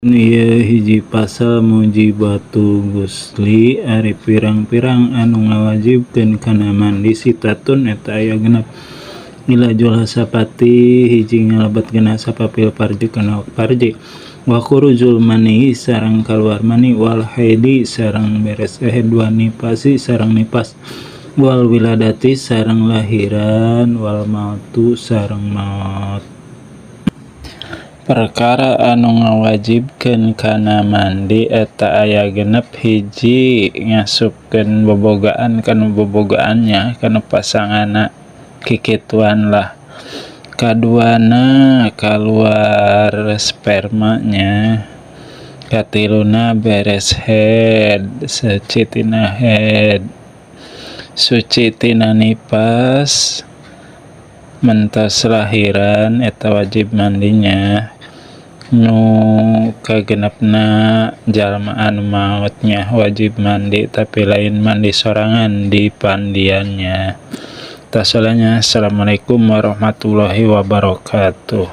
Ieu hiji pasal mujibatul gusli ari pirang-pirang anu ngawajibkeun kana mandi sitatun eta aya genep. Ilajul hasapati hiji ngalebatkeun hasapapil farji kana farji. Wa khurujul mani sareng kaluar mani wal haidi sareng beres haid wa nifasi sareng nipas. Wal wiladati sareng lahiran wal mautu sareng maot. Perkara anu ngawajibkeun kana mandi eta aya genep. Hiji, ngasupkeun bobogaan kana bobogaannya kana pasanganna kikituan lah. Kaduana kaluar spermanya. Katiluna beres haid suci tina haid suci tina nipas mentos lahiran eta wajib mandinya. Nu kagenepna jalma anu maotnya wajib mandi tapi lain mandi sorangan di pandiannya. Tasolanya assalamualaikum warahmatullahi wabarakatuh.